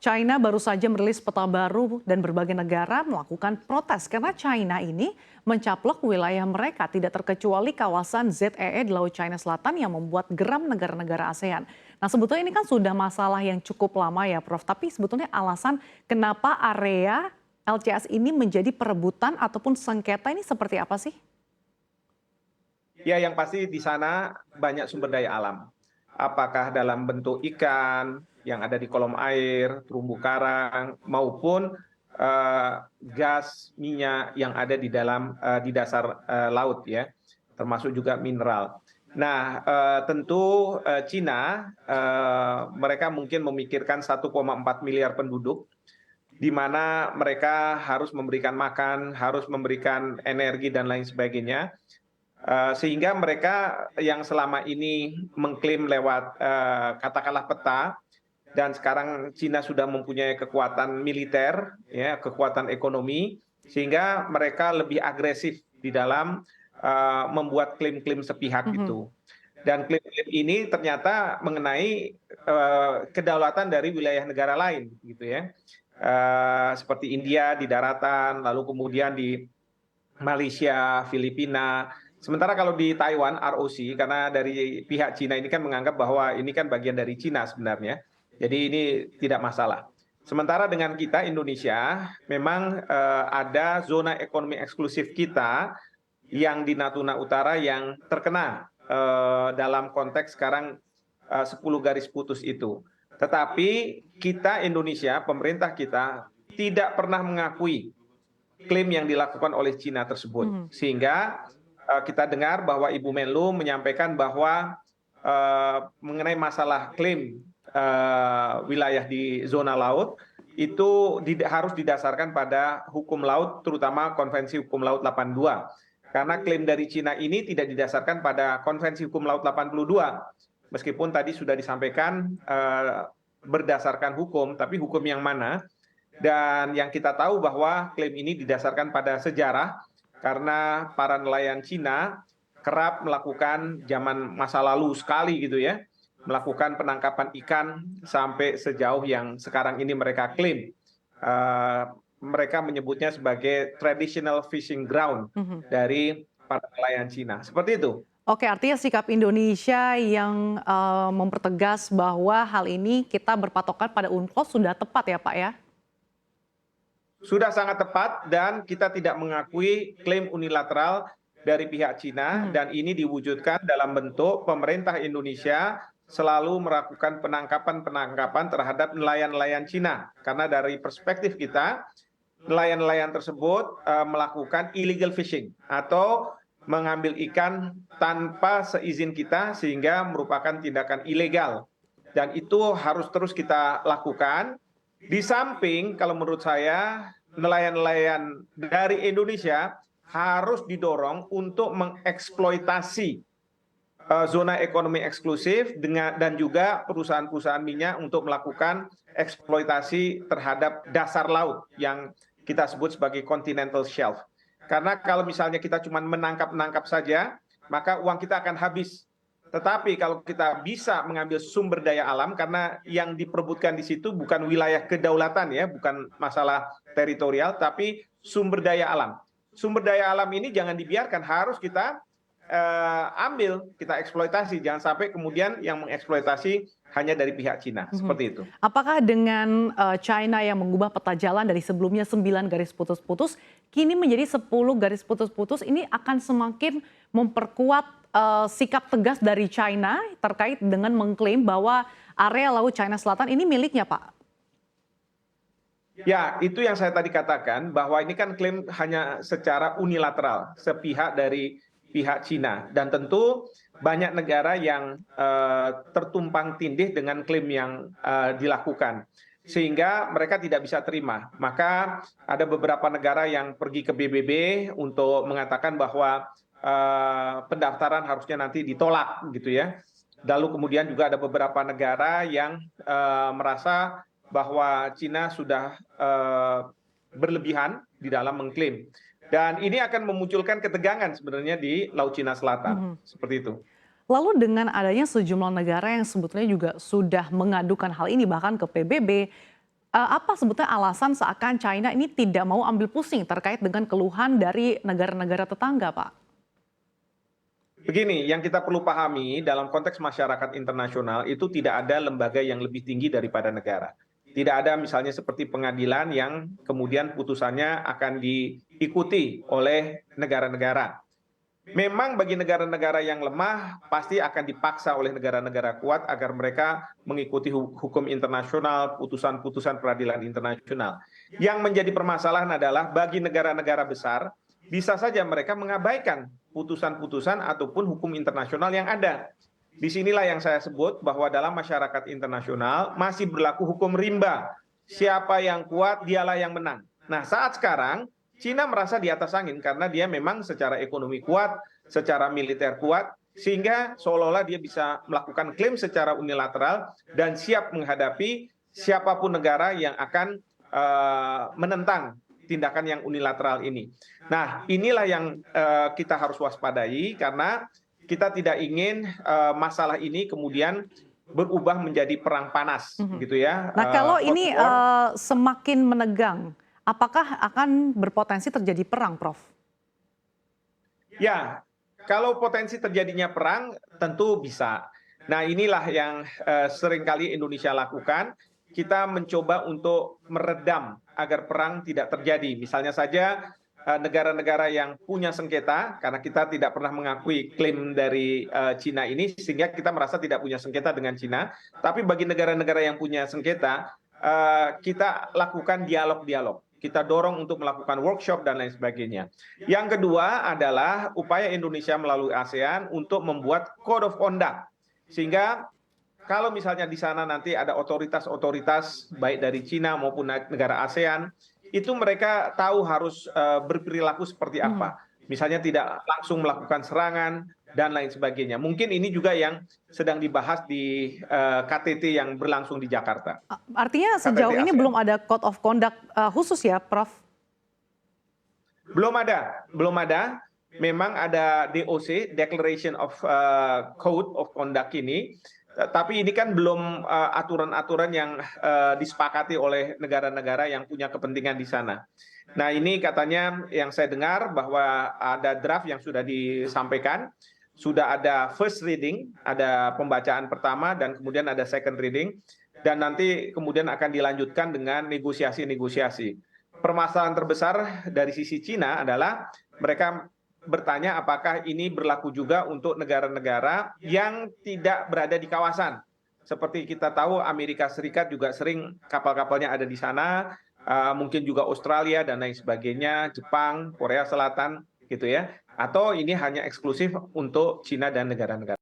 China baru saja merilis peta baru dan berbagai negara melakukan protes karena China ini mencaplok wilayah mereka tidak terkecuali kawasan ZEE di Laut China Selatan yang membuat geram negara-negara ASEAN. Nah sebetulnya ini kan sudah masalah yang cukup lama ya Prof, tapi sebetulnya alasan kenapa area LCS ini menjadi perebutan ataupun sengketa ini seperti apa sih? Ya, yang pasti di sana banyak sumber daya alam. Apakah dalam bentuk ikan yang ada di kolom air, terumbu karang, maupun eh, gas minyak yang ada di dalam di dasar laut ya, termasuk juga mineral. Nah, tentu Cina mereka mungkin memikirkan 1,4 miliar penduduk di mana mereka harus memberikan makan, harus memberikan energi dan lain sebagainya. Sehingga mereka yang selama ini mengklaim lewat katakanlah peta dan sekarang Cina sudah mempunyai kekuatan militer, ya, kekuatan ekonomi, sehingga mereka lebih agresif di dalam membuat klaim-klaim sepihak Mhm. itu. Dan klaim-klaim ini ternyata mengenai kedaulatan dari wilayah negara lain, gitu ya, seperti India di daratan, lalu kemudian di Malaysia, Filipina. Sementara kalau di Taiwan, ROC, karena dari pihak Cina ini kan menganggap bahwa ini kan bagian dari Cina sebenarnya. Jadi ini tidak masalah. Sementara dengan kita Indonesia, memang ada zona ekonomi eksklusif kita yang di Natuna Utara yang terkena dalam konteks sekarang 10 garis putus itu. Tetapi kita Indonesia, pemerintah kita tidak pernah mengakui klaim yang dilakukan oleh Cina tersebut. Mhm. Sehingga kita dengar bahwa Ibu Menlu menyampaikan bahwa mengenai masalah klaim wilayah di zona laut itu harus didasarkan pada hukum laut, terutama Konvensi Hukum Laut 82. Karena klaim dari Cina ini tidak didasarkan pada Konvensi Hukum Laut 82. Meskipun tadi sudah disampaikan berdasarkan hukum, tapi hukum yang mana? Dan yang kita tahu bahwa klaim ini didasarkan pada sejarah karena para nelayan Cina kerap melakukan zaman masa lalu sekali gitu ya, melakukan penangkapan ikan sampai sejauh yang sekarang ini mereka klaim. Mereka menyebutnya sebagai traditional fishing ground Mhm. dari para nelayan Cina. Seperti itu. Oke, artinya sikap Indonesia yang mempertegas bahwa hal ini kita berpatokan pada UNCLOS sudah tepat ya Pak ya? Sudah sangat tepat dan kita tidak mengakui klaim unilateral dari pihak Cina Mhm. dan ini diwujudkan dalam bentuk pemerintah Indonesia selalu melakukan penangkapan-penangkapan terhadap nelayan-nelayan Cina. Karena dari perspektif kita, nelayan-nelayan tersebut melakukan illegal fishing atau mengambil ikan tanpa seizin kita sehingga merupakan tindakan ilegal. Dan itu harus terus kita lakukan. Di samping kalau menurut saya nelayan-nelayan dari Indonesia harus didorong untuk mengeksploitasi zona ekonomi eksklusif dan juga perusahaan-perusahaan minyak untuk melakukan eksploitasi terhadap dasar laut yang kita sebut sebagai continental shelf. Karena kalau misalnya kita cuma menangkap-nangkap saja, maka uang kita akan habis. Tetapi kalau kita bisa mengambil sumber daya alam, karena yang diperebutkan di situ bukan wilayah kedaulatan ya, bukan masalah teritorial, tapi sumber daya alam. Sumber daya alam ini jangan dibiarkan, harus kita ambil, kita eksploitasi. Jangan sampai kemudian yang mengeksploitasi hanya dari pihak Cina, Mhm. seperti itu. Apakah dengan China yang mengubah peta jalan dari sebelumnya 9 garis putus-putus, kini menjadi 10 garis putus-putus ini akan semakin memperkuat sikap tegas dari China terkait dengan mengklaim bahwa area Laut China Selatan ini miliknya, Pak? Ya, itu yang saya tadi katakan bahwa ini kan klaim hanya secara unilateral, sepihak dari pihak Cina. Dan tentu banyak negara yang tertumpang tindih dengan klaim yang dilakukan. Sehingga mereka tidak bisa terima. Maka ada beberapa negara yang pergi ke PBB untuk mengatakan bahwa pendaftaran harusnya nanti ditolak gitu ya. Lalu kemudian juga ada beberapa negara yang merasa bahwa Cina sudah berlebihan di dalam mengklaim. Dan ini akan memunculkan ketegangan sebenarnya di Laut Cina Selatan, Mhm. seperti itu. Lalu dengan adanya sejumlah negara yang sebetulnya juga sudah mengadukan hal ini bahkan ke PBB, Apa sebetulnya alasan seakan China ini tidak mau ambil pusing terkait dengan keluhan dari negara-negara tetangga, Pak? Begini, yang kita perlu pahami dalam konteks masyarakat internasional itu tidak ada lembaga yang lebih tinggi daripada negara. Tidak ada misalnya seperti pengadilan yang kemudian putusannya akan diikuti oleh negara-negara. Memang bagi negara-negara yang lemah pasti akan dipaksa oleh negara-negara kuat agar mereka mengikuti hukum internasional, putusan-putusan peradilan internasional. Yang menjadi permasalahan adalah bagi negara-negara besar, bisa saja mereka mengabaikan putusan-putusan ataupun hukum internasional yang ada. Disinilah yang saya sebut bahwa dalam masyarakat internasional masih berlaku hukum rimba. Siapa yang kuat, dialah yang menang. Nah, saat sekarang Cina merasa di atas angin karena dia memang secara ekonomi kuat, secara militer kuat, sehingga seolah-olah dia bisa melakukan klaim secara unilateral dan siap menghadapi siapapun negara yang akan menentang tindakan yang unilateral ini. Nah, inilah yang kita harus waspadai karena kita tidak ingin masalah ini kemudian berubah menjadi perang panas, gitu ya. Nah, kalau Hot ini war. semakin menegang, apakah akan berpotensi terjadi perang, Prof? Ya, kalau potensi terjadinya perang tentu bisa. Nah, inilah yang seringkali Indonesia lakukan. Kita mencoba untuk meredam agar perang tidak terjadi. Misalnya saja negara-negara yang punya sengketa, karena kita tidak pernah mengakui klaim dari Cina ini, sehingga kita merasa tidak punya sengketa dengan Cina. Tapi bagi negara-negara yang punya sengketa, kita lakukan dialog-dialog. Kita dorong untuk melakukan workshop dan lain sebagainya. Yang kedua adalah upaya Indonesia melalui ASEAN untuk membuat code of conduct. Sehingga kalau misalnya di sana nanti ada otoritas-otoritas baik dari Cina maupun negara ASEAN, itu mereka tahu harus berperilaku seperti apa. Misalnya tidak langsung melakukan serangan dan lain sebagainya. Mungkin ini juga yang sedang dibahas di KTT yang berlangsung di Jakarta. Artinya sejauh KTT ini ASEAN. belum ada code of conduct khusus ya, Prof? Belum ada, belum ada. Memang ada DOC, Declaration of Code of Conduct ini, tapi ini kan belum aturan-aturan yang disepakati oleh negara-negara yang punya kepentingan di sana. Nah, ini katanya yang saya dengar bahwa ada draft yang sudah disampaikan, sudah ada first reading, ada pembacaan pertama dan kemudian ada second reading, dan nanti kemudian akan dilanjutkan dengan negosiasi-negosiasi. Permasalahan terbesar dari sisi Cina adalah mereka bertanya apakah ini berlaku juga untuk negara-negara yang tidak berada di kawasan. Seperti kita tahu Amerika Serikat juga sering kapal-kapalnya ada di sana, mungkin juga Australia dan lain sebagainya, Jepang, Korea Selatan gitu ya. Atau ini hanya eksklusif untuk Cina dan negara-negara